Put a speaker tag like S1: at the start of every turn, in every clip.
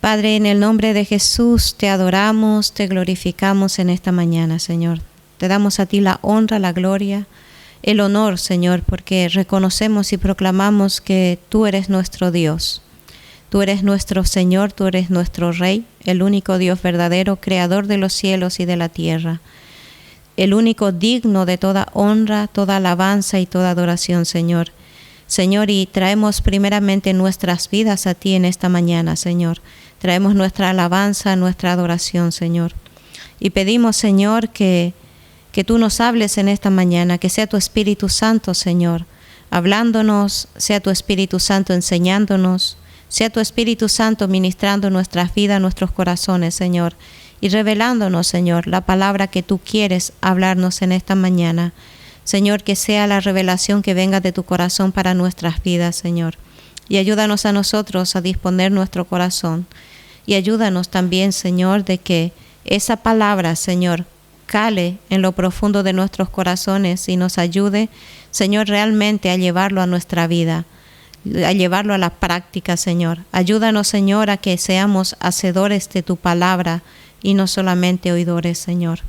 S1: Padre, en el nombre de Jesús te adoramos, te glorificamos en esta mañana, Señor. Te damos a ti la honra, la gloria, el honor, Señor, porque reconocemos y proclamamos que tú eres nuestro Dios. Tú eres nuestro Señor, tú eres nuestro Rey, el único Dios verdadero, creador de los cielos y de la tierra. El único digno de toda honra, toda alabanza y toda adoración, Señor. Señor, y traemos primeramente nuestras vidas a ti en esta mañana, Señor. Traemos nuestra alabanza, nuestra adoración, Señor. Y pedimos, Señor, que tú nos hables en esta mañana, que sea tu Espíritu Santo, Señor, hablándonos, sea tu Espíritu Santo enseñándonos, sea tu Espíritu Santo ministrando nuestras vidas, nuestros corazones, Señor, y revelándonos, Señor, la palabra que tú quieres hablarnos en esta mañana. Señor, que sea la revelación que venga de tu corazón para nuestras vidas, Señor. Y ayúdanos a nosotros a disponer nuestro corazón. Y ayúdanos también, Señor, de que esa palabra, Señor, cale en lo profundo de nuestros corazones y nos ayude, Señor, realmente a llevarlo a nuestra vida, a llevarlo a la práctica, Señor. Ayúdanos, Señor, a que seamos hacedores de tu palabra y no solamente oidores, Señor.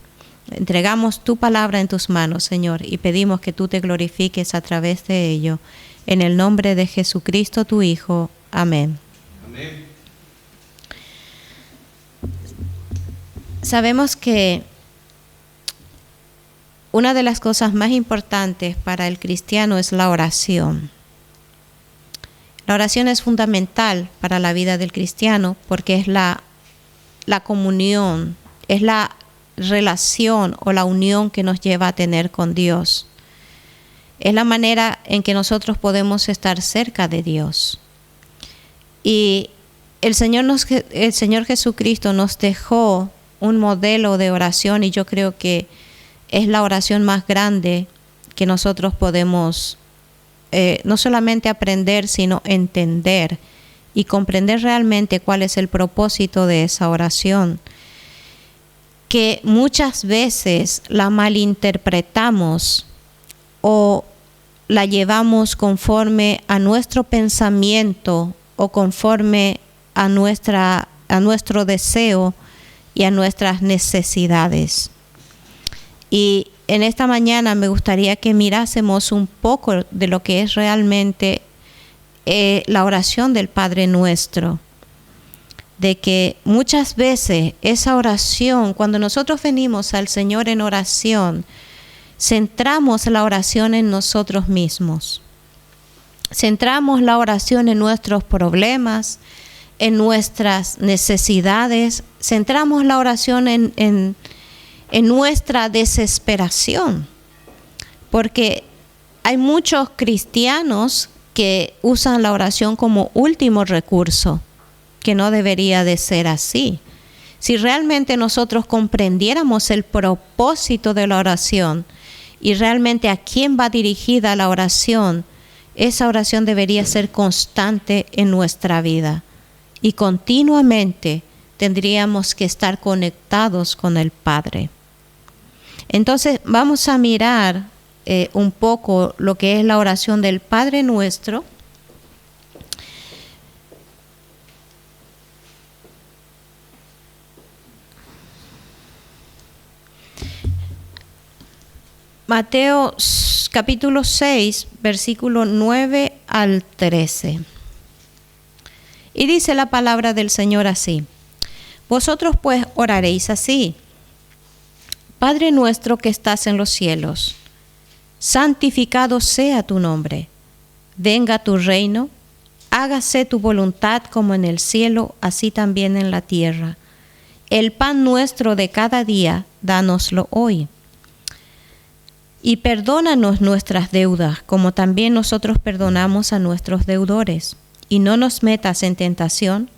S1: Entregamos tu palabra en tus manos, Señor, y pedimos que tú te glorifiques a través de ello. En el nombre de Jesucristo, tu Hijo. Amén. Amén. Sabemos que una de las cosas más importantes para el cristiano es la oración. La oración es fundamental para la vida del cristiano porque es la comunión, es la relación o la unión que nos lleva a tener con Dios. Es la manera en que nosotros podemos estar cerca de Dios. Y el Señor Jesucristo nos dejó un modelo de oración y yo creo que es la oración más grande que nosotros podemos no solamente aprender, sino entender y comprender realmente cuál es el propósito de esa oración, que muchas veces la malinterpretamos o la llevamos conforme a nuestro pensamiento o conforme a nuestro deseo y a nuestras necesidades. Y en esta mañana me gustaría que mirásemos un poco de lo que es realmente la oración del Padre Nuestro. De que muchas veces esa oración, cuando nosotros venimos al Señor en oración, centramos la oración en nosotros mismos. Centramos la oración en nuestros problemas, en nuestras necesidades. Centramos la oración en nuestra desesperación. Porque hay muchos cristianos que usan la oración como último recurso, que no debería de ser así. Si realmente nosotros comprendiéramos el propósito de la oración y realmente a quién va dirigida la oración, esa oración debería ser constante en nuestra vida y continuamente tendríamos que estar conectados con el Padre. Entonces vamos a mirar un poco lo que es la oración del Padre Nuestro. Mateo capítulo 6, versículo 9 al 13. Y dice la palabra del Señor así: Vosotros pues oraréis así: Padre nuestro que estás en los cielos, santificado sea tu nombre. Venga tu reino, hágase tu voluntad como en el cielo, así también en la tierra. El pan nuestro de cada día, dánoslo hoy. Y perdónanos nuestras deudas, como también nosotros perdonamos a nuestros deudores. Y no nos metas en tentación,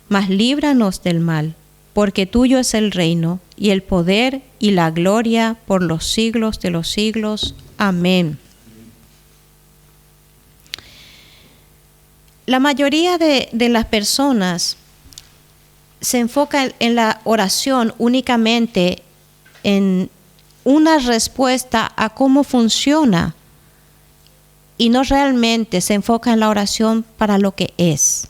S1: mas líbranos del mal, porque tuyo es el reino, y el poder, y la gloria, por los siglos de los siglos. Amén. La mayoría de las personas se enfoca en la oración únicamente en una respuesta a cómo funciona y no realmente se enfoca en la oración para lo que es.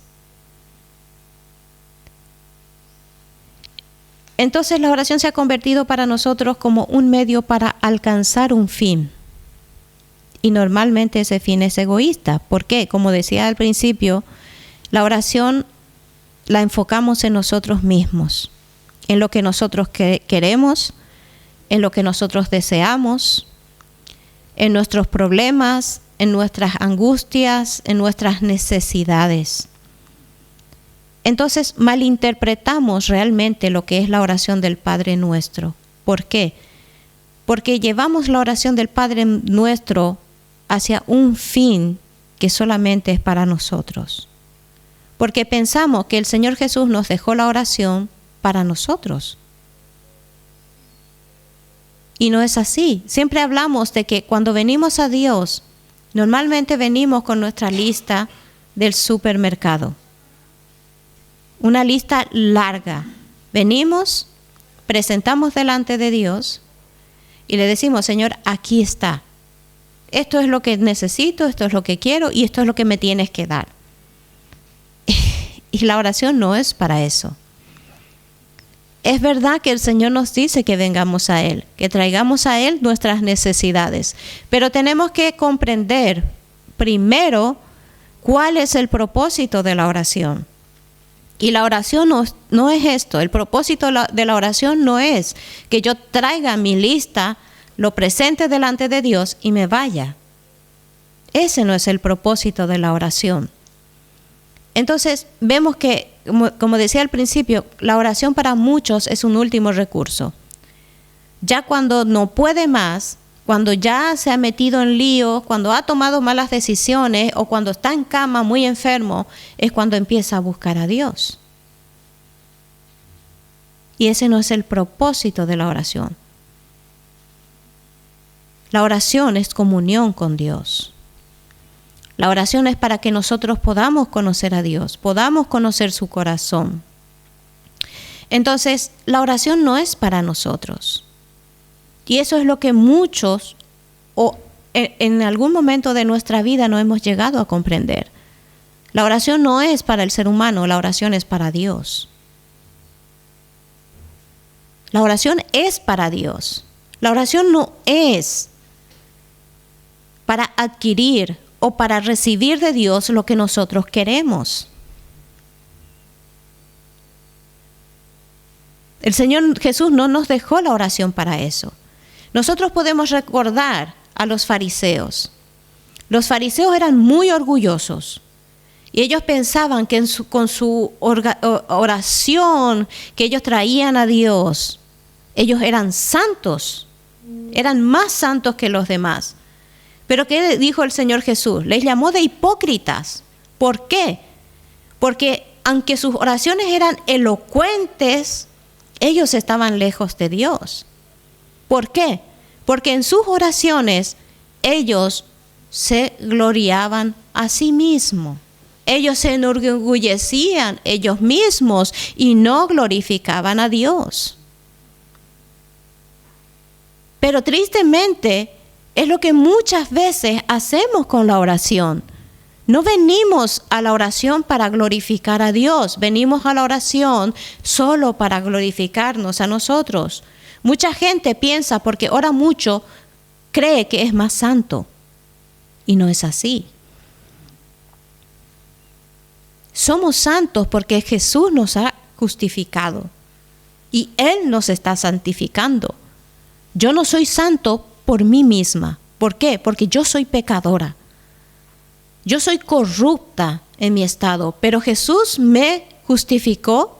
S1: Entonces la oración se ha convertido para nosotros como un medio para alcanzar un fin. Y normalmente ese fin es egoísta. ¿Por qué? Como decía al principio, la oración la enfocamos en nosotros mismos, en lo que nosotros queremos, en lo que nosotros deseamos, en nuestros problemas, en nuestras angustias, en nuestras necesidades. Entonces malinterpretamos realmente lo que es la oración del Padre Nuestro. ¿Por qué? Porque llevamos la oración del Padre Nuestro hacia un fin que solamente es para nosotros. Porque pensamos que el Señor Jesús nos dejó la oración para nosotros. Y no es así. Siempre hablamos de que cuando venimos a Dios, normalmente venimos con nuestra lista del supermercado. Una lista larga. Venimos, presentamos delante de Dios y le decimos, Señor, aquí está. Esto es lo que necesito, esto es lo que quiero y esto es lo que me tienes que dar. Y la oración no es para eso. Es verdad que el Señor nos dice que vengamos a Él, que traigamos a Él nuestras necesidades, pero tenemos que comprender primero cuál es el propósito de la oración. Y la oración no es esto, el propósito de la oración no es que yo traiga mi lista, lo presente delante de Dios y me vaya. Ese no es el propósito de la oración. Entonces vemos que, como decía al principio, la oración para muchos es un último recurso. Ya cuando no puede más, cuando ya se ha metido en líos, cuando ha tomado malas decisiones o cuando está en cama muy enfermo, es cuando empieza a buscar a Dios. Y ese no es el propósito de la oración. La oración es comunión con Dios. La oración es para que nosotros podamos conocer a Dios, podamos conocer su corazón. Entonces, la oración no es para nosotros. Y eso es lo que muchos, o en algún momento de nuestra vida, no hemos llegado a comprender. La oración no es para el ser humano, la oración es para Dios. La oración es para Dios. La oración no es para adquirir o para recibir de Dios lo que nosotros queremos. El Señor Jesús no nos dejó la oración para eso. Nosotros podemos recordar a los fariseos. Los fariseos eran muy orgullosos y ellos pensaban que con su oración que ellos traían a Dios, ellos eran santos, eran más santos que los demás. Pero ¿qué dijo el Señor Jesús? Les llamó de hipócritas. ¿Por qué? Porque aunque sus oraciones eran elocuentes, ellos estaban lejos de Dios. ¿Por qué? Porque en sus oraciones ellos se gloriaban a sí mismos. Ellos se enorgullecían ellos mismos y no glorificaban a Dios. Pero tristemente, es lo que muchas veces hacemos con la oración. No venimos a la oración para glorificar a Dios, venimos a la oración solo para glorificarnos a nosotros. Mucha gente piensa, porque ora mucho, cree que es más santo. Y no es así. Somos santos porque Jesús nos ha justificado y Él nos está santificando. Yo no soy santo por mí misma. ¿Por qué? Porque yo soy pecadora. Yo soy corrupta en mi estado, pero Jesús me justificó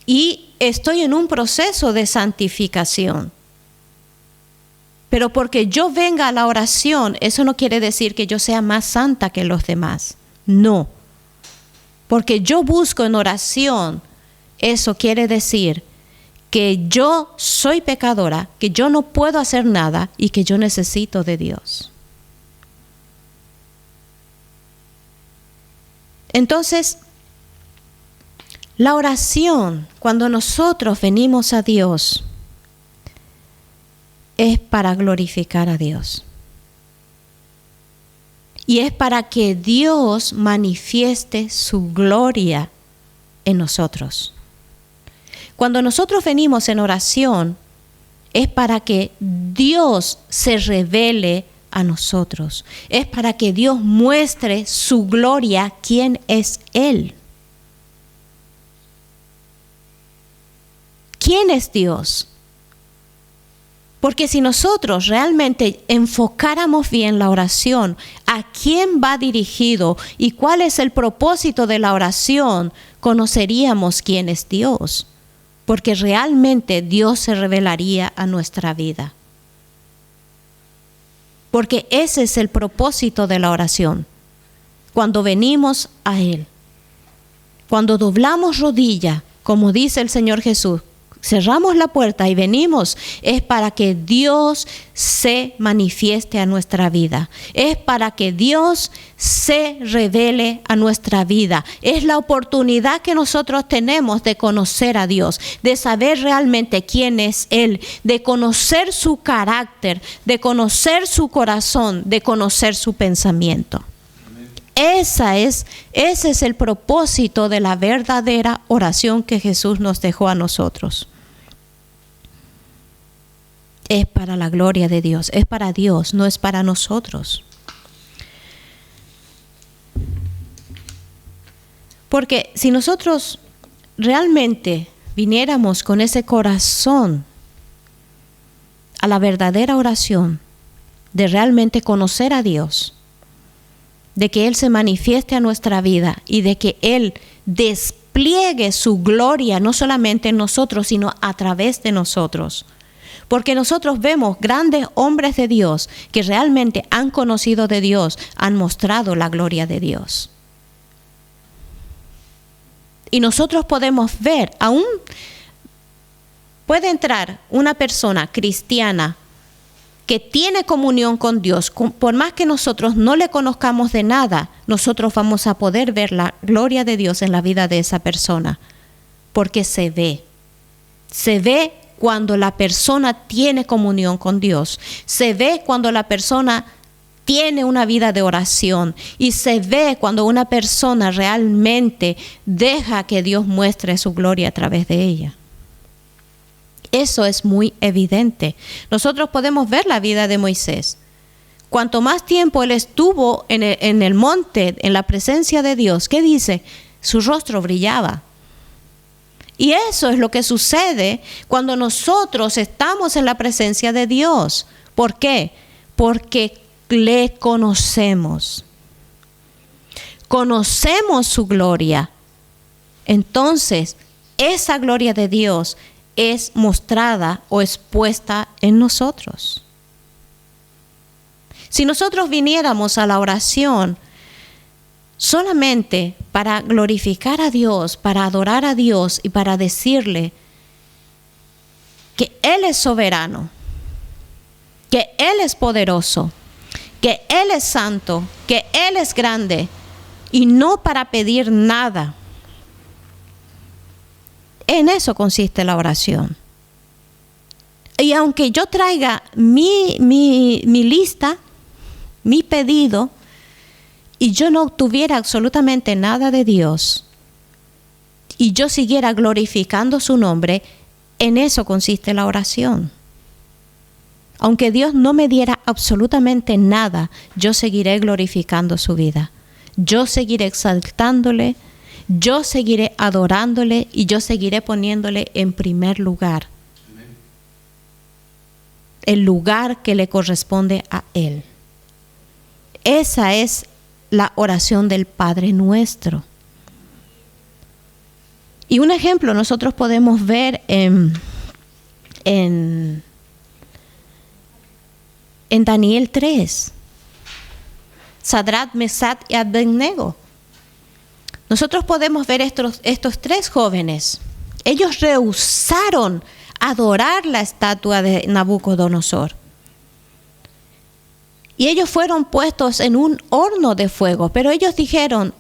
S1: y estoy en un proceso de santificación. Pero porque yo venga a la oración, eso no quiere decir que yo sea más santa que los demás. No. Porque yo busco en oración, eso quiere decir que yo soy pecadora, que yo no puedo hacer nada y que yo necesito de Dios. Entonces, la oración, cuando nosotros venimos a Dios, es para glorificar a Dios. Y es para que Dios manifieste su gloria en nosotros. Cuando nosotros venimos en oración, es para que Dios se revele a nosotros. Es para que Dios muestre su gloria, quién es Él. ¿Quién es Dios? Porque si nosotros realmente enfocáramos bien la oración, a quién va dirigido y cuál es el propósito de la oración, conoceríamos quién es Dios. Porque realmente Dios se revelaría a nuestra vida. Porque ese es el propósito de la oración. Cuando venimos a Él, cuando doblamos rodilla, como dice el Señor Jesús, cerramos la puerta y venimos, es para que Dios se manifieste a nuestra vida. Es para que Dios se revele a nuestra vida. Es la oportunidad que nosotros tenemos de conocer a Dios, de saber realmente quién es Él, de conocer su carácter, de conocer su corazón, de conocer su pensamiento. Ese es el propósito de la verdadera oración que Jesús nos dejó a nosotros. Es para la gloria de Dios, es para Dios, no es para nosotros. Porque si nosotros realmente viniéramos con ese corazón a la verdadera oración, de realmente conocer a Dios, de que Él se manifieste a nuestra vida y de que Él despliegue su gloria no solamente en nosotros, sino a través de nosotros. Porque nosotros vemos grandes hombres de Dios que realmente han conocido de Dios, han mostrado la gloria de Dios. Y nosotros podemos ver, aún puede entrar una persona cristiana que tiene comunión con Dios, por más que nosotros no le conozcamos de nada, nosotros vamos a poder ver la gloria de Dios en la vida de esa persona, porque se ve cuando la persona tiene comunión con Dios, se ve cuando la persona tiene una vida de oración y se ve cuando una persona realmente deja que Dios muestre su gloria a través de ella. Eso es muy evidente. Nosotros podemos ver la vida de Moisés. Cuanto más tiempo él estuvo en el monte, en la presencia de Dios, ¿qué dice? Su rostro brillaba. Y eso es lo que sucede cuando nosotros estamos en la presencia de Dios. ¿Por qué? Porque le conocemos. Conocemos su gloria. Entonces, esa gloria de Dios es mostrada o expuesta en nosotros. Si nosotros viniéramos a la oración solamente para glorificar a Dios, para adorar a Dios y para decirle que Él es soberano, que Él es poderoso, que Él es santo, que Él es grande, y no para pedir nada, en eso consiste la oración. Y aunque yo traiga mi lista, mi pedido, y yo no tuviera absolutamente nada de Dios, y yo siguiera glorificando su nombre, en eso consiste la oración. Aunque Dios no me diera absolutamente nada, yo seguiré glorificando su vida. Yo seguiré exaltándole, yo seguiré adorándole y yo seguiré poniéndole en primer lugar. El lugar que le corresponde a Él. Esa es la oración del Padre Nuestro. Y un ejemplo nosotros podemos ver en Daniel 3. Sadrach, Mesach y Abednego. Nosotros podemos ver estos tres jóvenes. Ellos rehusaron adorar la estatua de Nabucodonosor. Y ellos fueron puestos en un horno de fuego. Pero ellos dijeron,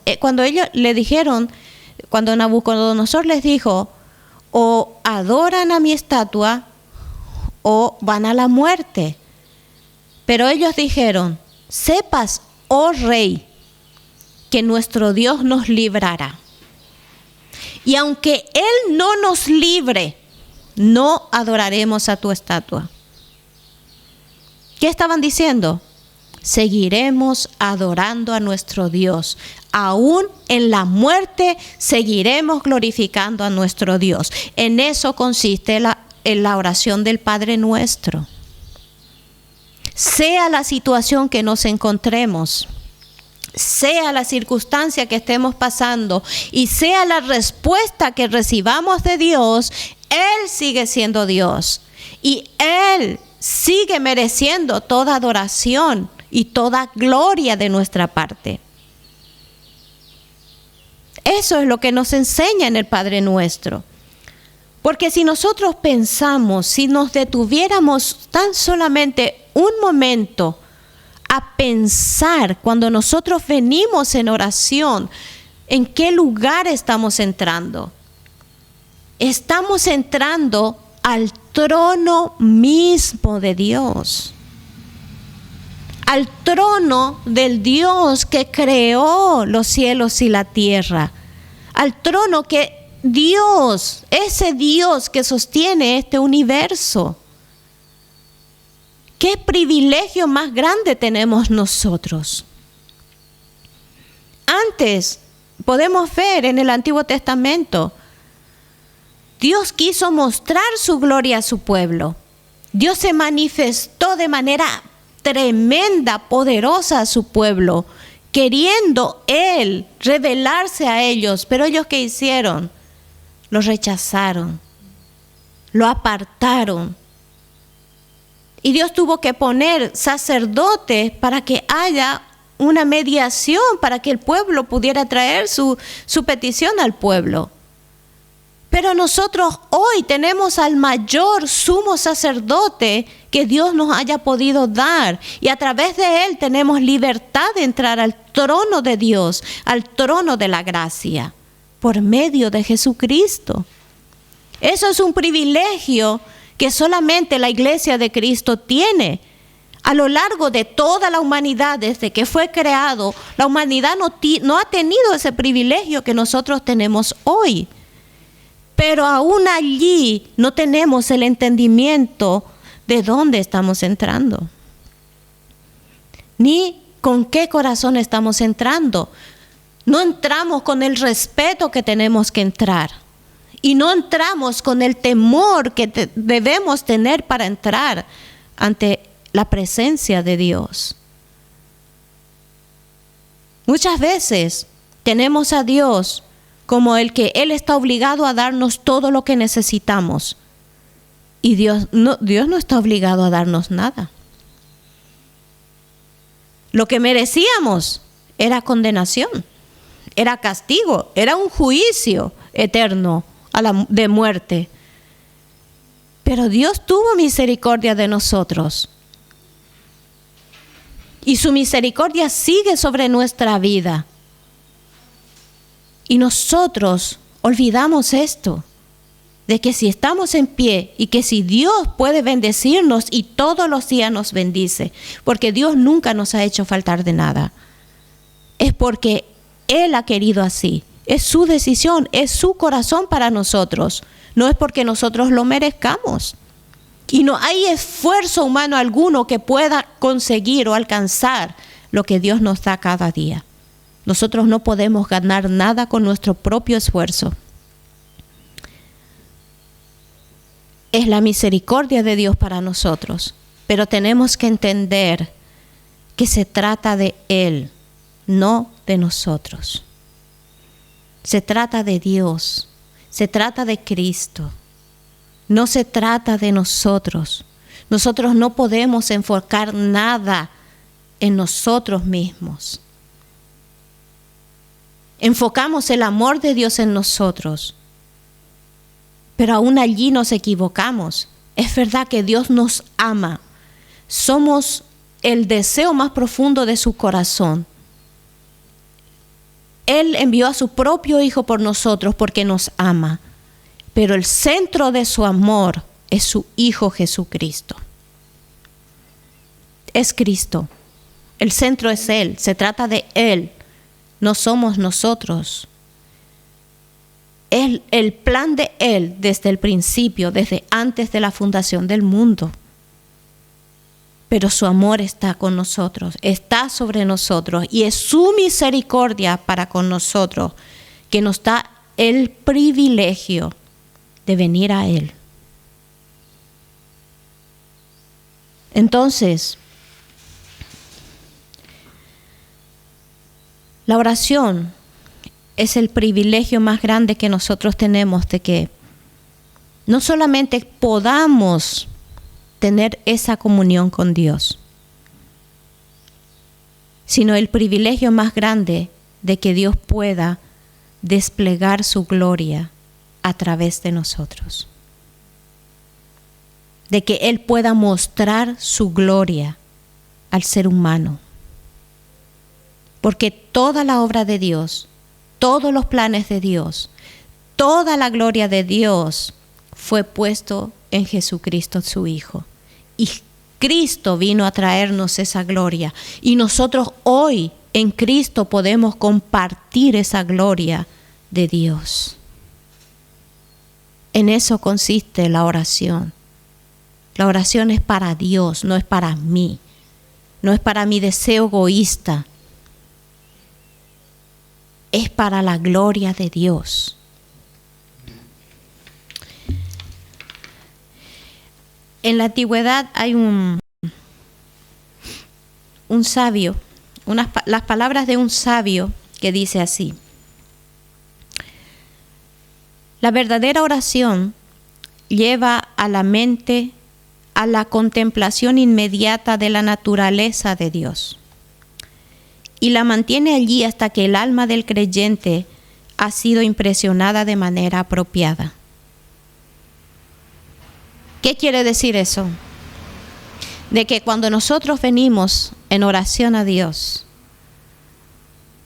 S1: cuando Nabucodonosor les dijo, o adoran a mi estatua o van a la muerte. Pero ellos dijeron, sepas, oh rey, que nuestro Dios nos librará. Y aunque Él no nos libre, no adoraremos a tu estatua. ¿Qué estaban diciendo? Seguiremos adorando a nuestro Dios. Aún en la muerte seguiremos glorificando a nuestro Dios. En eso consiste la oración del Padre Nuestro. Sea la situación que nos encontremos, sea la circunstancia que estemos pasando y sea la respuesta que recibamos de Dios, Él sigue siendo Dios y Él sigue mereciendo toda adoración y toda gloria de nuestra parte. Eso es lo que nos enseña en el Padre Nuestro. Porque si nosotros pensamos, si nos detuviéramos tan solamente un momento a pensar cuando nosotros venimos en oración, ¿en qué lugar estamos entrando? Estamos entrando al trono mismo de Dios. Al trono del Dios que creó los cielos y la tierra. Al trono que Dios, ese Dios que sostiene este universo. ¿Qué privilegio más grande tenemos nosotros? Antes, podemos ver en el Antiguo Testamento, Dios quiso mostrar su gloria a su pueblo. Dios se manifestó de manera tremenda, poderosa a su pueblo, queriendo Él revelarse a ellos. Pero ellos, ¿qué hicieron? Lo rechazaron, lo apartaron. Y Dios tuvo que poner sacerdotes para que haya una mediación, para que el pueblo pudiera traer su petición al pueblo. Pero nosotros hoy tenemos al mayor sumo sacerdote que Dios nos haya podido dar. Y a través de Él tenemos libertad de entrar al trono de Dios, al trono de la gracia, por medio de Jesucristo. Eso es un privilegio que solamente la iglesia de Cristo tiene. A lo largo de toda la humanidad, desde que fue creado, la humanidad no ha tenido ese privilegio que nosotros tenemos hoy. Pero aún allí no tenemos el entendimiento de dónde estamos entrando, ni con qué corazón estamos entrando. No entramos con el respeto que tenemos que entrar. Y no entramos con el temor que debemos tener para entrar ante la presencia de Dios. Muchas veces tenemos a Dios como el que Él está obligado a darnos todo lo que necesitamos. Y Dios no está obligado a darnos nada. Lo que merecíamos era condenación, era castigo, era un juicio eterno de muerte. Pero Dios tuvo misericordia de nosotros. Y su misericordia sigue sobre nuestra vida. Y nosotros olvidamos esto, de que si estamos en pie y que si Dios puede bendecirnos y todos los días nos bendice, porque Dios nunca nos ha hecho faltar de nada, es porque Él ha querido así. Es su decisión, es su corazón para nosotros. No es porque nosotros lo merezcamos. Y no hay esfuerzo humano alguno que pueda conseguir o alcanzar lo que Dios nos da cada día. Nosotros no podemos ganar nada con nuestro propio esfuerzo. Es la misericordia de Dios para nosotros, pero tenemos que entender que se trata de Él, no de nosotros. Se trata de Dios, se trata de Cristo, no se trata de nosotros. Nosotros no podemos enfocar nada en nosotros mismos. Enfocamos el amor de Dios en nosotros, pero aún allí nos equivocamos. Es verdad que Dios nos ama. Somos el deseo más profundo de su corazón. Él envió a su propio Hijo por nosotros porque nos ama. Pero el centro de su amor es su Hijo Jesucristo. Es Cristo. El centro es Él. Se trata de Él. No somos nosotros. Es el plan de Él desde el principio, desde antes de la fundación del mundo. Pero su amor está con nosotros, está sobre nosotros, y es su misericordia para con nosotros que nos da el privilegio de venir a Él. Entonces, la oración es el privilegio más grande que nosotros tenemos, de que no solamente podamos tener esa comunión con Dios, sino el privilegio más grande de que Dios pueda desplegar su gloria a través de nosotros. De que Él pueda mostrar su gloria al ser humano. Porque toda la obra de Dios, todos los planes de Dios, toda la gloria de Dios fue puesto en Jesucristo su Hijo. Y Cristo vino a traernos esa gloria. Y nosotros hoy en Cristo podemos compartir esa gloria de Dios. En eso consiste la oración. La oración es para Dios, no es para mí. No es para mi deseo egoísta. Es para la gloria de Dios. En la antigüedad hay un sabio, las palabras de un sabio que dice así: la verdadera oración lleva a la mente a la contemplación inmediata de la naturaleza de Dios y la mantiene allí hasta que el alma del creyente ha sido impresionada de manera apropiada. ¿Qué quiere decir eso? De que cuando nosotros venimos en oración a Dios,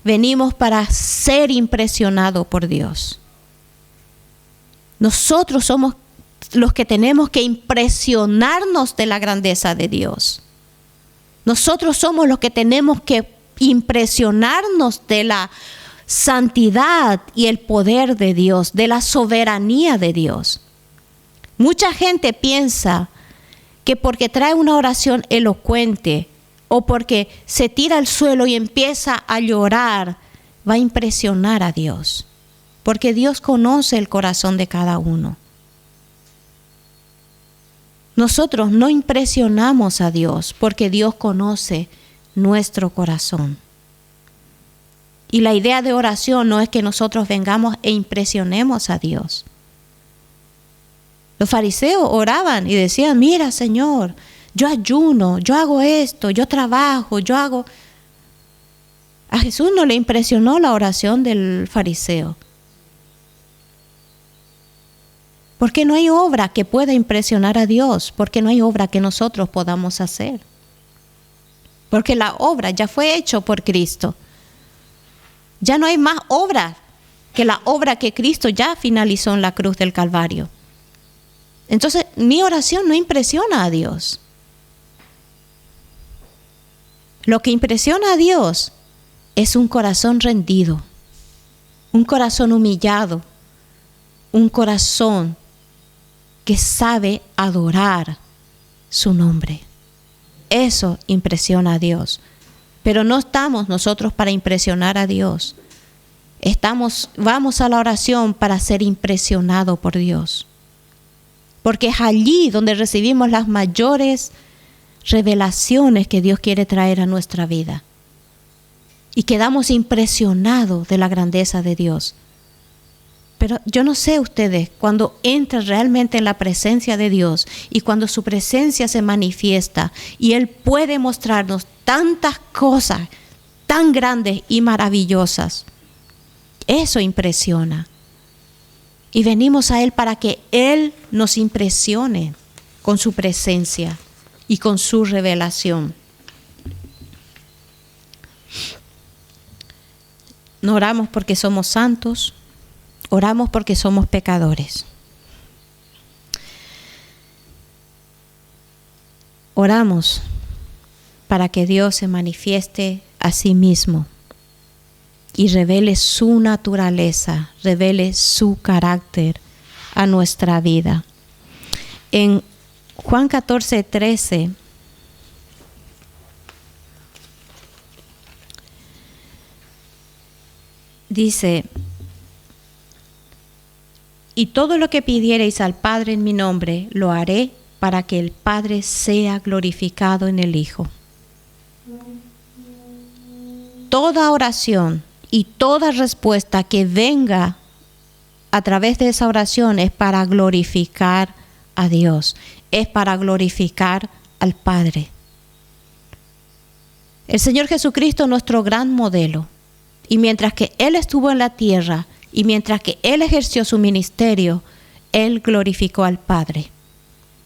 S1: venimos para ser impresionados por Dios. Nosotros somos los que tenemos que impresionarnos de la grandeza de Dios. Nosotros somos los que tenemos que impresionarnos de la santidad y el poder de Dios, de la soberanía de Dios. Mucha gente piensa que porque trae una oración elocuente o porque se tira al suelo y empieza a llorar, va a impresionar a Dios. Porque Dios conoce el corazón de cada uno. Nosotros no impresionamos a Dios porque Dios conoce nuestro corazón. Y la idea de oración no es que nosotros vengamos e impresionemos a Dios. Los fariseos oraban y decían: mira, Señor, yo ayuno, yo hago esto, yo trabajo, yo hago... A Jesús no le impresionó la oración del fariseo. Porque no hay obra que pueda impresionar a Dios, porque no hay obra que nosotros podamos hacer. Porque la obra ya fue hecha por Cristo. Ya no hay más obra que la obra que Cristo ya finalizó en la cruz del Calvario. Entonces, mi oración no impresiona a Dios. Lo que impresiona a Dios es un corazón rendido, un corazón humillado, un corazón que sabe adorar su nombre. Eso impresiona a Dios. Pero no estamos nosotros para impresionar a Dios. Vamos a la oración para ser impresionados por Dios. Porque es allí donde recibimos las mayores revelaciones que Dios quiere traer a nuestra vida. Y quedamos impresionados de la grandeza de Dios. Pero yo no sé ustedes, cuando entran realmente en la presencia de Dios y cuando su presencia se manifiesta y Él puede mostrarnos tantas cosas tan grandes y maravillosas, eso impresiona. Y venimos a Él para que Él nos impresione con su presencia y con su revelación. No oramos porque somos santos, oramos porque somos pecadores. Oramos para que Dios se manifieste a sí mismo y revele su naturaleza, revele su carácter a nuestra vida. En Juan 14:13 dice: y todo lo que pidiereis al Padre en mi nombre, lo haré para que el Padre sea glorificado en el Hijo. Toda oración y toda respuesta que venga a través de esa oración es para glorificar a Dios, es para glorificar al Padre. El Señor Jesucristo es nuestro gran modelo, y mientras que Él estuvo en la tierra y mientras que Él ejerció su ministerio, Él glorificó al Padre.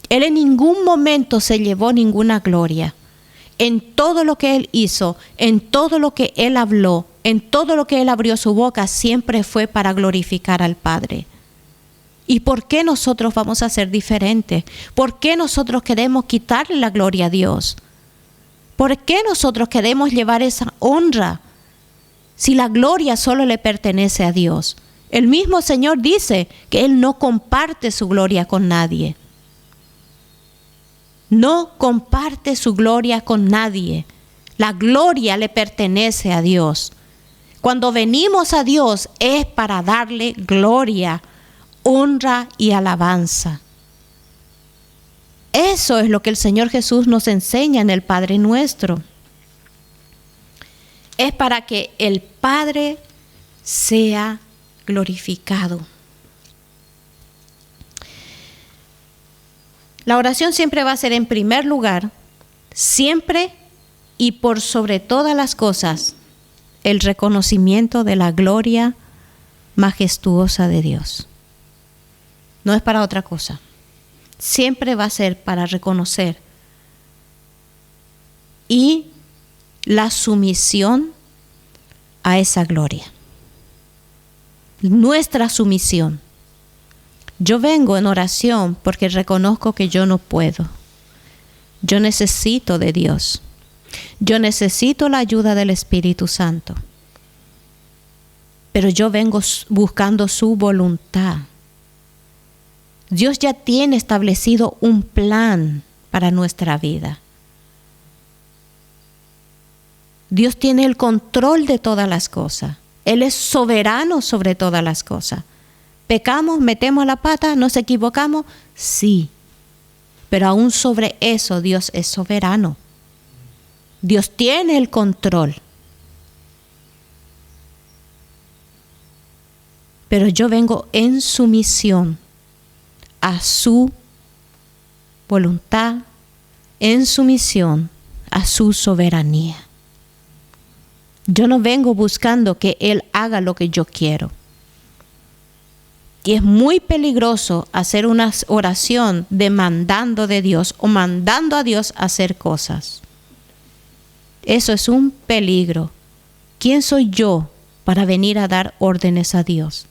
S1: Él en ningún momento se llevó ninguna gloria. En todo lo que Él hizo, en todo lo que Él habló, en todo lo que Él abrió su boca, siempre fue para glorificar al Padre. ¿Y por qué nosotros vamos a ser diferentes? ¿Por qué nosotros queremos quitarle la gloria a Dios? ¿Por qué nosotros queremos llevar esa honra si la gloria solo le pertenece a Dios? El mismo Señor dice que Él no comparte su gloria con nadie. No comparte su gloria con nadie. La gloria le pertenece a Dios. Cuando venimos a Dios es para darle gloria, honra y alabanza. Eso es lo que el Señor Jesús nos enseña en el Padre Nuestro. Es para que el Padre sea glorificado. La oración siempre va a ser en primer lugar, siempre y por sobre todas las cosas, el reconocimiento de la gloria majestuosa de Dios. No es para otra cosa. Siempre va a ser para reconocer y la sumisión a esa gloria. Nuestra sumisión. Yo vengo en oración porque reconozco que yo no puedo. Yo necesito de Dios. Yo necesito la ayuda del Espíritu Santo. Pero yo vengo buscando su voluntad. Dios ya tiene establecido un plan para nuestra vida. Dios tiene el control de todas las cosas. Él es soberano sobre todas las cosas. ¿Pecamos, metemos la pata, nos equivocamos? Sí. Pero aún sobre eso Dios es soberano. Dios tiene el control. Pero yo vengo en sumisión a su voluntad, en sumisión a su soberanía. Yo no vengo buscando que Él haga lo que yo quiero. Y es muy peligroso hacer una oración demandando de Dios o mandando a Dios a hacer cosas. Eso es un peligro. ¿Quién soy yo para venir a dar órdenes a Dios?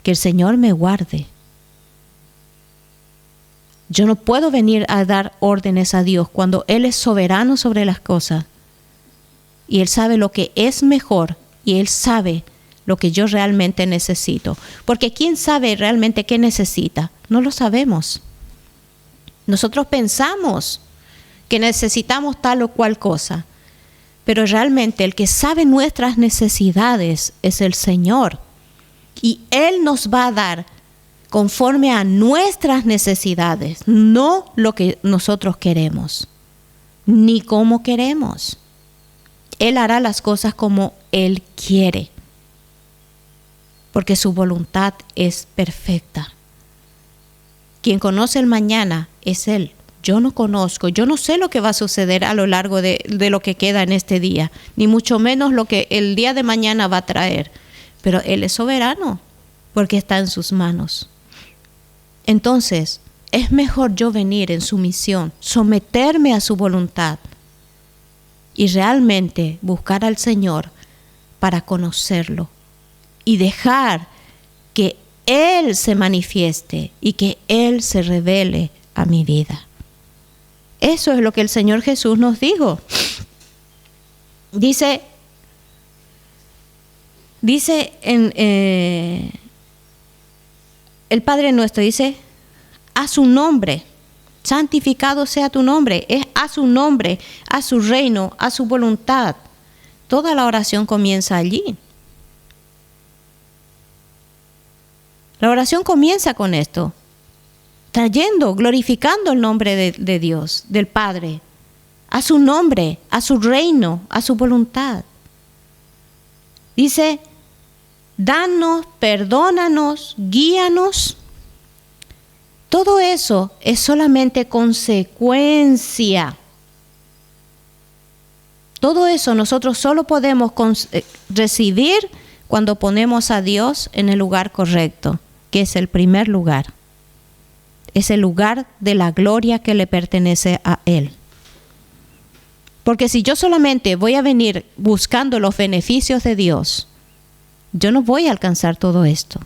S1: Que el Señor me guarde. Yo no puedo venir a dar órdenes a Dios cuando Él es soberano sobre las cosas. Y Él sabe lo que es mejor y Él sabe lo que yo realmente necesito. Porque ¿quién sabe realmente qué necesita? No lo sabemos. Nosotros pensamos que necesitamos tal o cual cosa, pero realmente el que sabe nuestras necesidades es el Señor. Y Él nos va a dar conforme a nuestras necesidades, no lo que nosotros queremos, ni cómo queremos. Él hará las cosas como Él quiere, porque su voluntad es perfecta. Quien conoce el mañana es Él. Yo no conozco, yo no sé lo que va a suceder a lo largo de lo que queda en este día, ni mucho menos lo que el día de mañana va a traer. Pero Él es soberano, porque está en sus manos. Entonces, es mejor yo venir en sumisión, someterme a su voluntad y realmente buscar al Señor para conocerlo y dejar que Él se manifieste y que Él se revele a mi vida. Eso es lo que el Señor Jesús nos dijo. Dice, Dice el Padre nuestro, dice, a su nombre, santificado sea tu nombre, es a su nombre, a su reino, a su voluntad. Toda la oración comienza allí. La oración comienza con esto, trayendo, glorificando el nombre de Dios, del Padre, a su nombre, a su reino, a su voluntad. Dice, danos, perdónanos, guíanos. Todo eso es solamente consecuencia. Todo eso nosotros solo podemos recibir cuando ponemos a Dios en el lugar correcto, que es el primer lugar. Es el lugar de la gloria que le pertenece a Él. Porque si yo solamente voy a venir buscando los beneficios de Dios, yo no voy a alcanzar todo esto.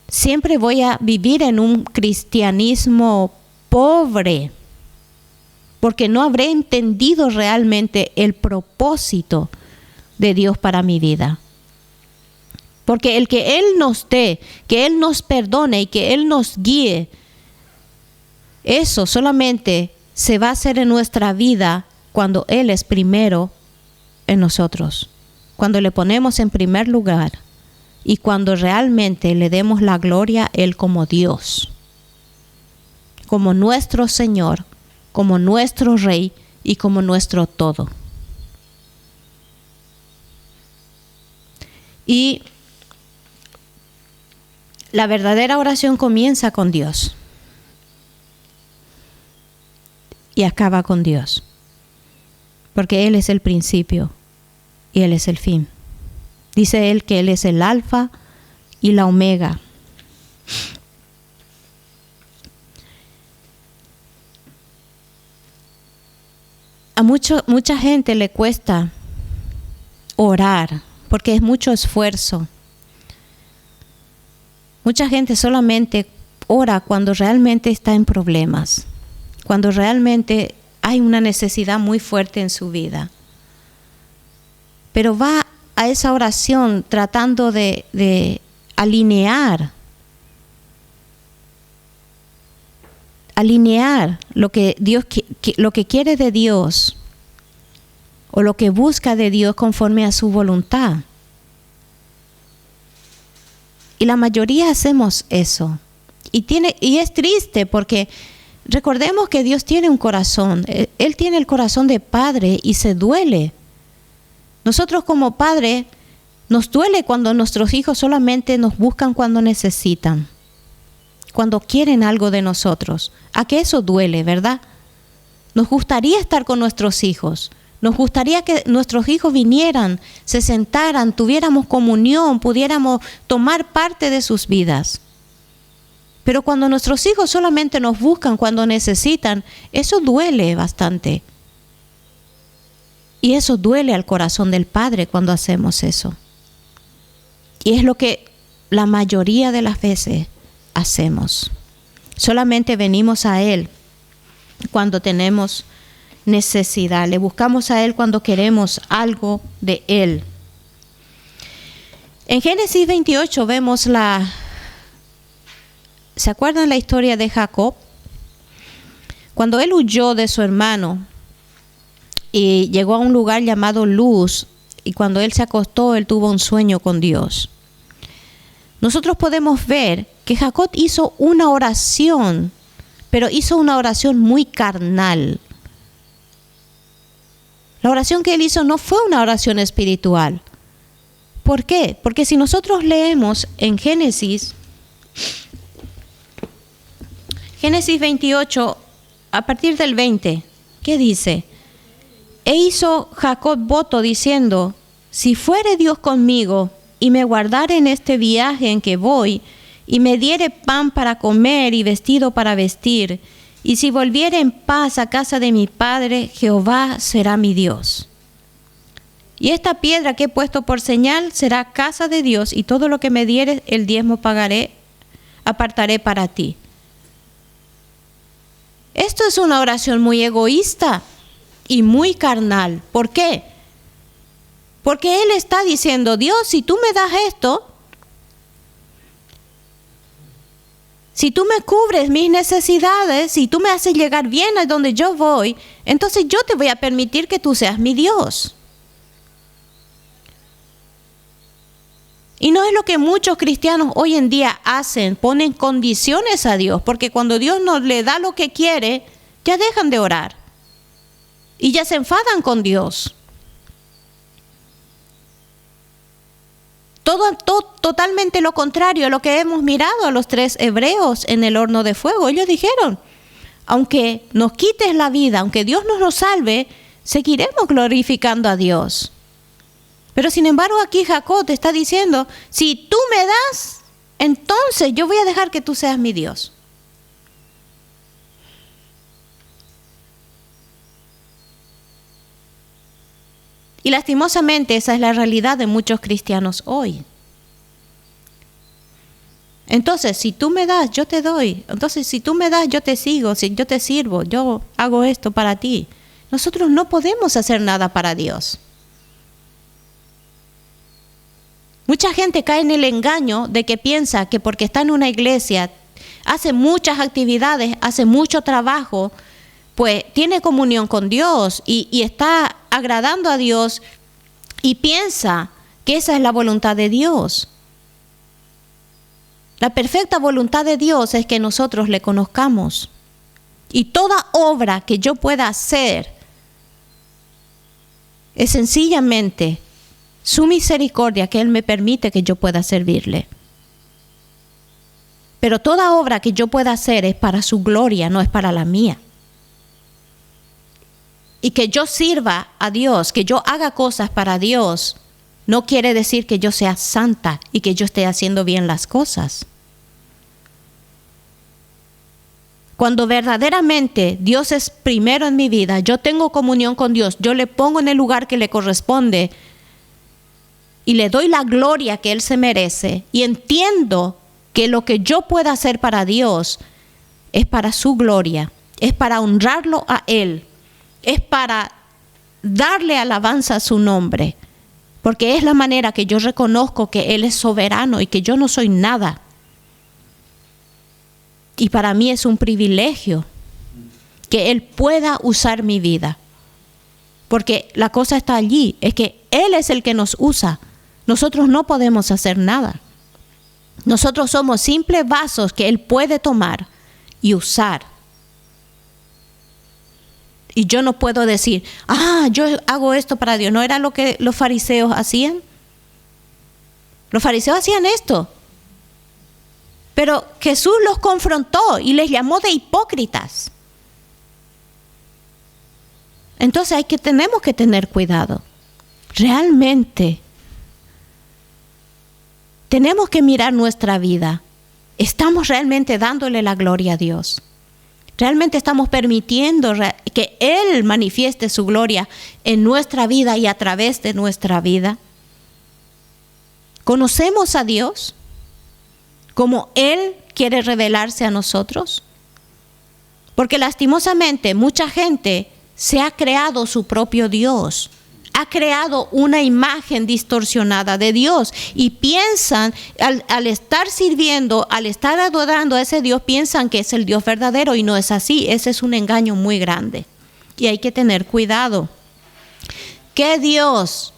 S1: Siempre voy a vivir en un cristianismo pobre, porque no habré entendido realmente el propósito de Dios para mi vida. Porque el que Él nos dé, que Él nos perdone y que Él nos guíe, eso solamente se va a hacer en nuestra vida cuando Él es primero en nosotros. Cuando le ponemos en primer lugar y cuando realmente le demos la gloria a Él como Dios, como nuestro Señor, como nuestro Rey y como nuestro todo. Y la verdadera oración comienza con Dios y acaba con Dios, porque Él es el principio y Él es el fin. Dice Él que Él es el alfa y la omega. A mucha gente le cuesta orar porque es mucho esfuerzo. Mucha gente solamente ora cuando realmente está en problemas, cuando realmente hay una necesidad muy fuerte en su vida. Pero va a esa oración tratando de alinear lo que Dios, lo que quiere de Dios o lo que busca de Dios conforme a su voluntad. Y la mayoría hacemos eso. Y es triste porque recordemos que Dios tiene un corazón. Él tiene el corazón de padre y se duele. Nosotros como padre nos duele cuando nuestros hijos solamente nos buscan cuando necesitan, cuando quieren algo de nosotros. ¿A qué eso duele, verdad? Nos gustaría estar con nuestros hijos. Nos gustaría que nuestros hijos vinieran, se sentaran, tuviéramos comunión, pudiéramos tomar parte de sus vidas. Pero cuando nuestros hijos solamente nos buscan cuando necesitan, eso duele bastante. Y eso duele al corazón del Padre cuando hacemos eso. Y es lo que la mayoría de las veces hacemos. Solamente venimos a Él cuando tenemos necesidad. Le buscamos a Él cuando queremos algo de Él. En Génesis 28 vemos ¿se acuerdan la historia de Jacob? Cuando él huyó de su hermano y llegó a un lugar llamado Luz, y cuando él se acostó, él tuvo un sueño con Dios. Nosotros podemos ver que Jacob hizo una oración, pero hizo una oración muy carnal. La oración que él hizo no fue una oración espiritual. ¿Por qué? Porque si nosotros leemos en Génesis 28, a partir del 20, ¿qué dice? E hizo Jacob voto diciendo, si fuere Dios conmigo y me guardare en este viaje en que voy, y me diere pan para comer y vestido para vestir, y si volviere en paz a casa de mi padre, Jehová será mi Dios. Y esta piedra que he puesto por señal será casa de Dios, y todo lo que me diere el diezmo pagaré, apartaré para ti. Esto es una oración muy egoísta y muy carnal. ¿Por qué? Porque Él está diciendo, Dios, si tú me das esto, si tú me cubres mis necesidades, si tú me haces llegar bien a donde yo voy, entonces yo te voy a permitir que tú seas mi Dios. Y no es lo que muchos cristianos hoy en día hacen, ponen condiciones a Dios, porque cuando Dios no le da lo que quiere, ya dejan de orar y ya se enfadan con Dios. Todo totalmente lo contrario a lo que hemos mirado a los 3 hebreos en el horno de fuego. Ellos dijeron, aunque nos quites la vida, aunque Dios nos salve, seguiremos glorificando a Dios. Pero sin embargo aquí Jacob te está diciendo, si tú me das, entonces yo voy a dejar que tú seas mi Dios. Y lastimosamente esa es la realidad de muchos cristianos hoy. Entonces, si tú me das, yo te doy. Entonces, si tú me das, yo te sigo, si yo te sirvo, yo hago esto para ti. Nosotros no podemos hacer nada para Dios. Mucha gente cae en el engaño de que piensa que porque está en una iglesia, hace muchas actividades, hace mucho trabajo, pues tiene comunión con Dios y está agradando a Dios y piensa que esa es la voluntad de Dios. La perfecta voluntad de Dios es que nosotros le conozcamos. Y toda obra que yo pueda hacer es sencillamente su misericordia que Él me permite que yo pueda servirle. Pero toda obra que yo pueda hacer es para su gloria, no es para la mía. Y que yo sirva a Dios, que yo haga cosas para Dios, no quiere decir que yo sea santa y que yo esté haciendo bien las cosas. Cuando verdaderamente Dios es primero en mi vida, yo tengo comunión con Dios, yo le pongo en el lugar que le corresponde y le doy la gloria que Él se merece y entiendo que lo que yo pueda hacer para Dios es para su gloria, es para honrarlo a Él, es para darle alabanza a su nombre, porque es la manera que yo reconozco que Él es soberano y que yo no soy nada. Y para mí es un privilegio que Él pueda usar mi vida, porque la cosa está allí, es que Él es el que nos usa. Nosotros no podemos hacer nada. Nosotros somos simples vasos que Él puede tomar y usar. Y yo no puedo decir, yo hago esto para Dios. ¿No era lo que los fariseos hacían? Los fariseos hacían esto. Pero Jesús los confrontó y les llamó de hipócritas. Entonces tenemos que tener cuidado. Realmente tenemos que mirar nuestra vida. ¿Estamos realmente dándole la gloria a Dios? ¿Realmente estamos permitiendo que Él manifieste su gloria en nuestra vida y a través de nuestra vida? ¿Conocemos a Dios como Él quiere revelarse a nosotros? Porque lastimosamente mucha gente se ha creado su propio Dios, ha creado una imagen distorsionada de Dios y piensan, al estar sirviendo, al estar adorando a ese Dios, piensan que es el Dios verdadero y no es así. Ese es un engaño muy grande y hay que tener cuidado. ¿Qué Dios?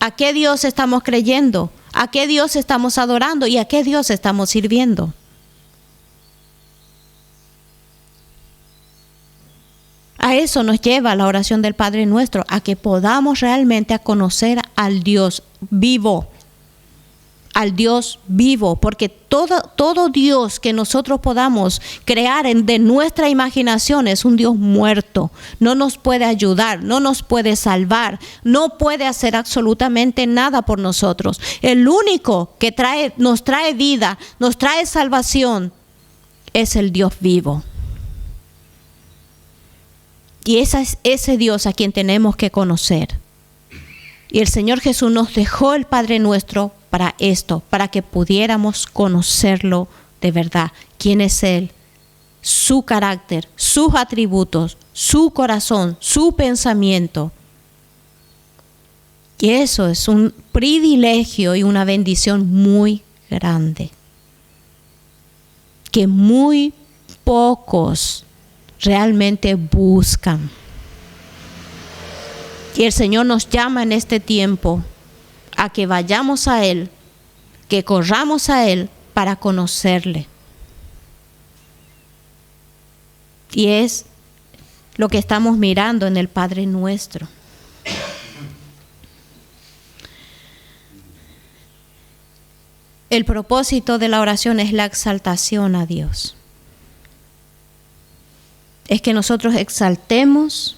S1: ¿A qué Dios estamos creyendo? ¿A qué Dios estamos adorando? ¿Y a qué Dios estamos sirviendo? A eso nos lleva la oración del Padre Nuestro, a que podamos realmente conocer al Dios vivo, porque todo Dios que nosotros podamos crear de nuestra imaginación es un Dios muerto. No nos puede ayudar, no nos puede salvar, no puede hacer absolutamente nada por nosotros. El único que nos trae vida, nos trae salvación, es el Dios vivo. Y es ese Dios a quien tenemos que conocer. Y el Señor Jesús nos dejó el Padre Nuestro para esto, para que pudiéramos conocerlo de verdad. ¿Quién es Él? Su carácter, sus atributos, su corazón, su pensamiento. Y eso es un privilegio y una bendición muy grande, que muy pocos realmente buscan. Y el Señor nos llama en este tiempo a que vayamos a Él, que corramos a Él para conocerle. Y es lo que estamos mirando en el Padre Nuestro. El propósito de la oración es la exaltación a Dios. Es que nosotros exaltemos,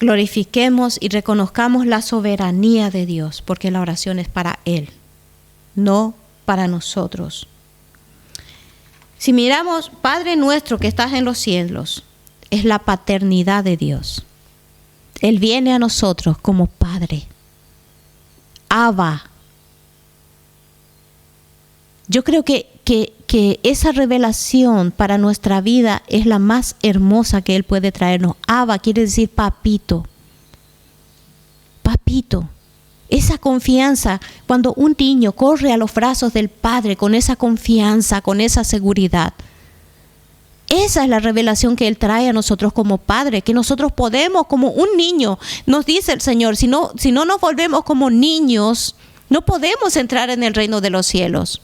S1: glorifiquemos y reconozcamos la soberanía de Dios, porque la oración es para Él, no para nosotros. Si miramos, Padre nuestro que estás en los cielos, es la paternidad de Dios. Él viene a nosotros como Padre. Abba. Yo creo que esa revelación para nuestra vida es la más hermosa que Él puede traernos. Abba quiere decir papito. Papito. Esa confianza, cuando un niño corre a los brazos del Padre con esa confianza, con esa seguridad. Esa es la revelación que Él trae a nosotros como Padre, que nosotros podemos, como un niño, nos dice el Señor, si no nos volvemos como niños, no podemos entrar en el reino de los cielos.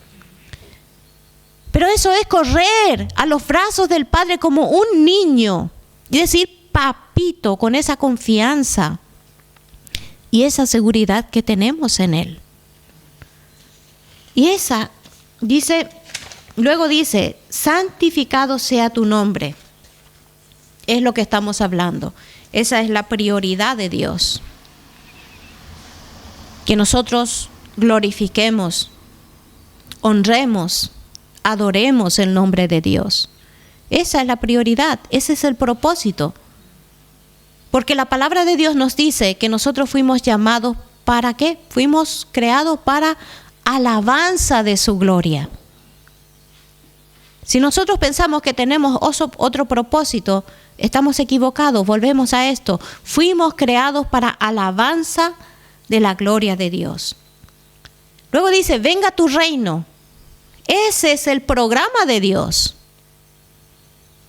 S1: Pero eso es correr a los brazos del Padre como un niño y decir papito con esa confianza y esa seguridad que tenemos en Él. Y esa, luego dice, santificado sea tu nombre. Es lo que estamos hablando. Esa es la prioridad de Dios. Que nosotros glorifiquemos, honremos, adoremos el nombre de Dios. Esa es la prioridad, ese es el propósito. Porque la palabra de Dios nos dice que nosotros fuimos llamados ¿para qué? Fuimos creados para alabanza de su gloria. Si nosotros pensamos que tenemos otro propósito, estamos equivocados, volvemos a esto. Fuimos creados para alabanza de la gloria de Dios. Luego dice, venga tu reino. Ese es el programa de Dios.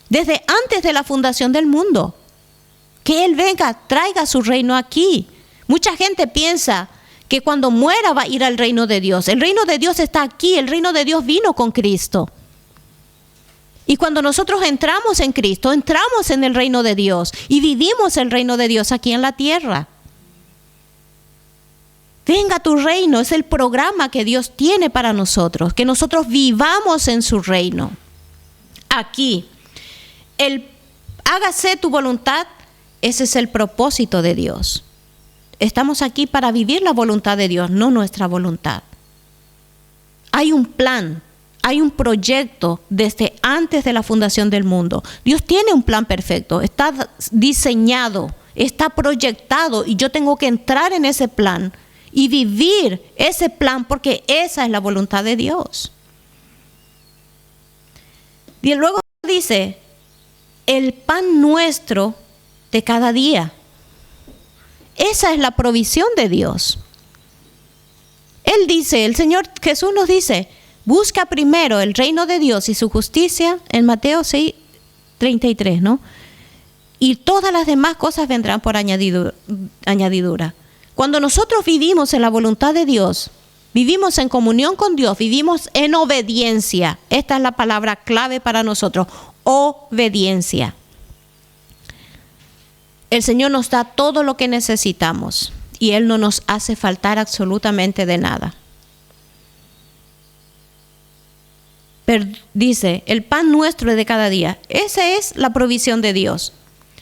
S1: Desde antes de la fundación del mundo. Que Él venga, traiga su reino aquí. Mucha gente piensa que cuando muera va a ir al reino de Dios. El reino de Dios está aquí, el reino de Dios vino con Cristo. Y cuando nosotros entramos en Cristo, entramos en el reino de Dios y vivimos el reino de Dios aquí en la tierra. Venga tu reino, es el programa que Dios tiene para nosotros, que nosotros vivamos en su reino. Aquí, el hágase tu voluntad, ese es el propósito de Dios. Estamos aquí para vivir la voluntad de Dios, no nuestra voluntad. Hay un plan, hay un proyecto desde antes de la fundación del mundo. Dios tiene un plan perfecto, está diseñado, está proyectado y yo tengo que entrar en ese plan y vivir ese plan porque esa es la voluntad de Dios. Y luego dice, el pan nuestro de cada día. Esa es la provisión de Dios. Él dice, el Señor Jesús nos dice, busca primero el reino de Dios y su justicia, en Mateo 6:33, ¿no? Y todas las demás cosas vendrán por añadidura. Cuando nosotros vivimos en la voluntad de Dios, vivimos en comunión con Dios, vivimos en obediencia. Esta es la palabra clave para nosotros, obediencia. El Señor nos da todo lo que necesitamos y Él no nos hace faltar absolutamente de nada. Pero dice, el pan nuestro de cada día, esa es la provisión de Dios.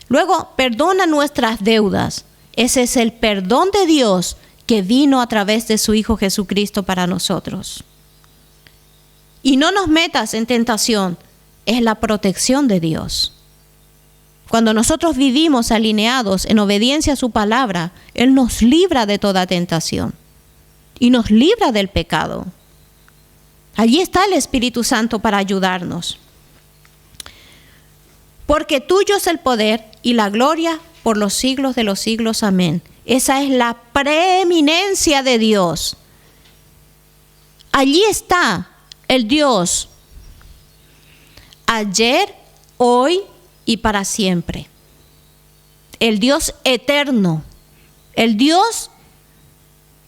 S1: Luego, perdona nuestras deudas. Ese es el perdón de Dios que vino a través de su Hijo Jesucristo para nosotros. Y no nos metas en tentación, es la protección de Dios. Cuando nosotros vivimos alineados en obediencia a su palabra, Él nos libra de toda tentación y nos libra del pecado. Allí está el Espíritu Santo para ayudarnos. Porque tuyo es el poder y la gloria por los siglos de los siglos. Amén. Esa es la preeminencia de Dios. Allí está el Dios, ayer, hoy y para siempre. El Dios eterno, el Dios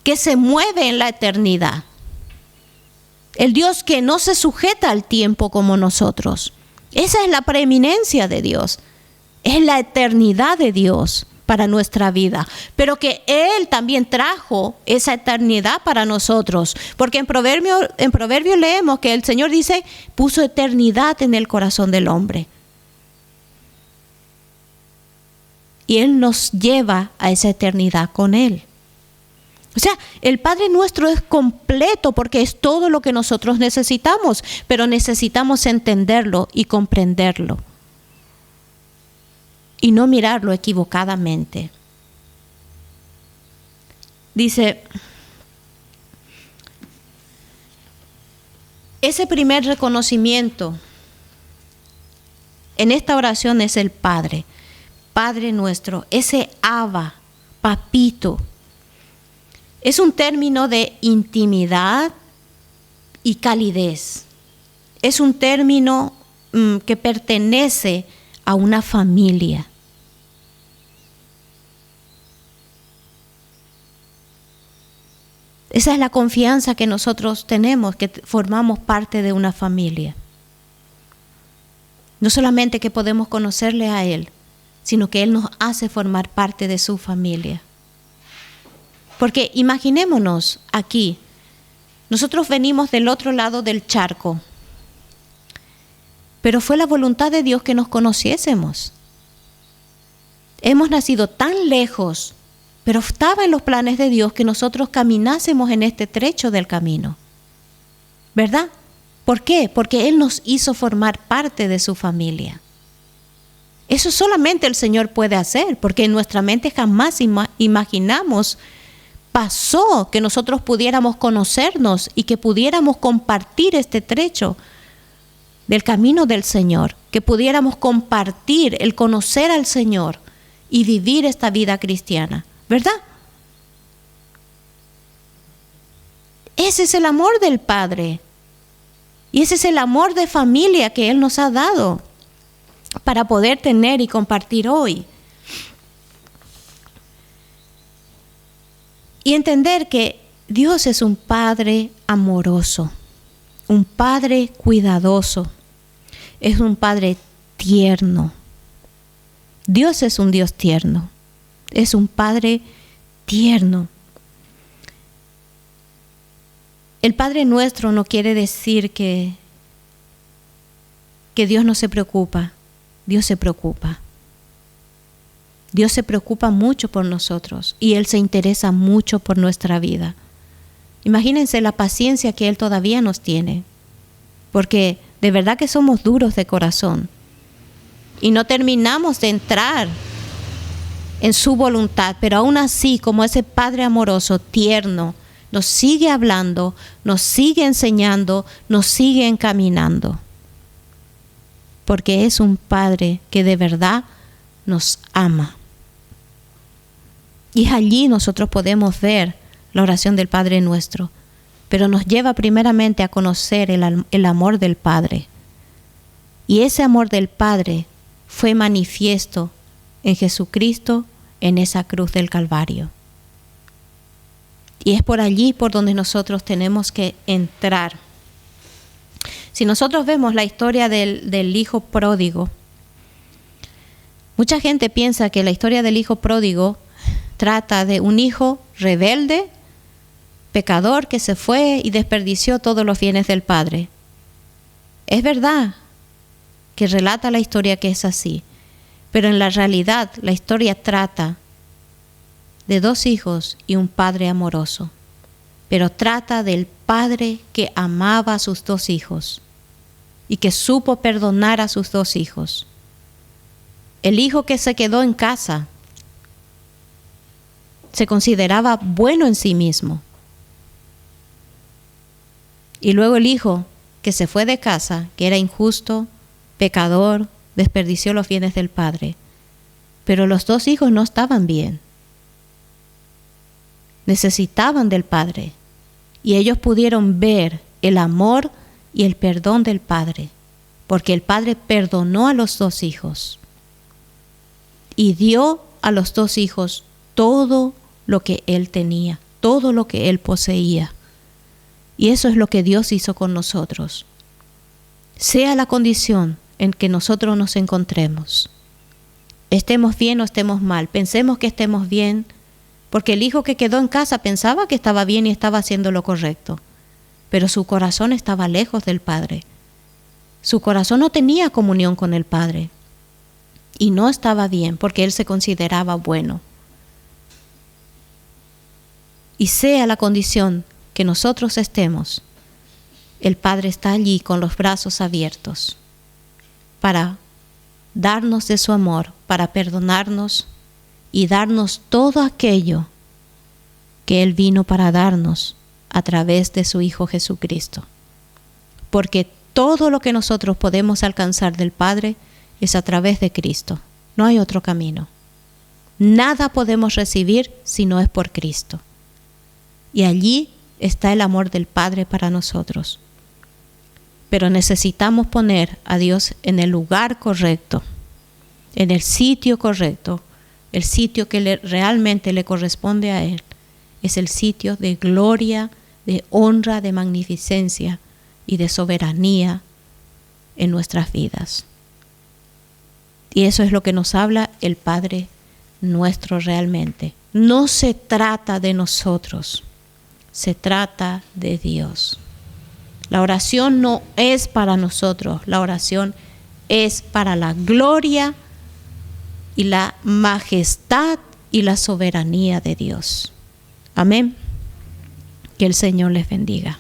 S1: que se mueve en la eternidad. El Dios que no se sujeta al tiempo como nosotros. Esa es la preeminencia de Dios. Es la eternidad de Dios para nuestra vida. Pero que Él también trajo esa eternidad para nosotros. Porque en Proverbio leemos que el Señor dice, puso eternidad en el corazón del hombre. Y Él nos lleva a esa eternidad con Él. O sea, el Padre nuestro es completo porque es todo lo que nosotros necesitamos, pero necesitamos entenderlo y comprenderlo. Y no mirarlo equivocadamente. Dice, ese primer reconocimiento en esta oración es el Padre. Padre nuestro, ese Abba, papito. Es un término de intimidad y calidez. Es un término que pertenece a una familia. Esa es la confianza que nosotros tenemos, que formamos parte de una familia. No solamente que podemos conocerle a Él, sino que Él nos hace formar parte de su familia. Porque imaginémonos aquí, nosotros venimos del otro lado del charco, pero fue la voluntad de Dios que nos conociésemos. Hemos nacido tan lejos, pero estaba en los planes de Dios que nosotros caminásemos en este trecho del camino. ¿Verdad? ¿Por qué? Porque Él nos hizo formar parte de su familia. Eso solamente el Señor puede hacer, porque en nuestra mente jamás imaginamos pasó que nosotros pudiéramos conocernos y que pudiéramos compartir este trecho del camino del Señor, que pudiéramos compartir el conocer al Señor y vivir esta vida cristiana, ¿verdad? Ese es el amor del Padre y ese es el amor de familia que Él nos ha dado para poder tener y compartir hoy. Y entender que Dios es un Padre amoroso, un Padre cuidadoso, es un Padre tierno. Dios es un Dios tierno, es un Padre tierno. El Padre nuestro no quiere decir que Dios no se preocupa, Dios se preocupa. Dios se preocupa mucho por nosotros y Él se interesa mucho por nuestra vida. Imagínense la paciencia que Él todavía nos tiene, porque de verdad que somos duros de corazón y no terminamos de entrar en su voluntad, pero aún así, como ese Padre amoroso, tierno, nos sigue hablando, nos sigue enseñando, nos sigue encaminando, porque es un Padre que de verdad nos ama. Y allí nosotros podemos ver la oración del Padre nuestro, pero nos lleva primeramente a conocer el amor del Padre. Y ese amor del Padre fue manifiesto en Jesucristo en esa cruz del Calvario. Y es por allí por donde nosotros tenemos que entrar. Si nosotros vemos la historia del hijo pródigo, mucha gente piensa que la historia del hijo pródigo trata de un hijo rebelde, pecador que se fue y desperdició todos los bienes del padre. Es verdad que relata la historia que es así, pero en la realidad la historia trata de dos hijos y un padre amoroso, pero trata del padre que amaba a sus dos hijos y que supo perdonar a sus dos hijos. El hijo que se quedó en casa se consideraba bueno en sí mismo. Y luego el hijo que se fue de casa, que era injusto, pecador, desperdició los bienes del padre. Pero los dos hijos no estaban bien. necesitaban del Padre. Y ellos pudieron ver el amor y el perdón del Padre, porque el Padre perdonó a los 2 hijos y dio a los 2 hijos todo lo que Él tenía, todo lo que Él poseía. Y eso es lo que Dios hizo con nosotros. Sea la condición en que nosotros nos encontremos, estemos bien o estemos mal, pensemos que estemos bien, porque el hijo que quedó en casa pensaba que estaba bien y estaba haciendo lo correcto, pero su corazón estaba lejos del Padre. Su corazón no tenía comunión con el Padre y no estaba bien porque él se consideraba bueno. Y sea la condición que nosotros estemos, el Padre está allí con los brazos abiertos para darnos de su amor, para perdonarnos y darnos todo aquello que Él vino para darnos a través de su Hijo Jesucristo. Porque todo lo que nosotros podemos alcanzar del Padre es a través de Cristo. No hay otro camino. Nada podemos recibir si no es por Cristo. Y allí está el amor del Padre para nosotros. Pero necesitamos poner a Dios en el lugar correcto, en el sitio correcto, el sitio que realmente le corresponde a Él. Es el sitio de gloria, de honra, de magnificencia y de soberanía en nuestras vidas. Y eso es lo que nos habla el Padre nuestro realmente. No se trata de nosotros, se trata de Dios. La oración no es para nosotros, la oración es para la gloria y la majestad y la soberanía de Dios. Amén. Que el Señor les bendiga.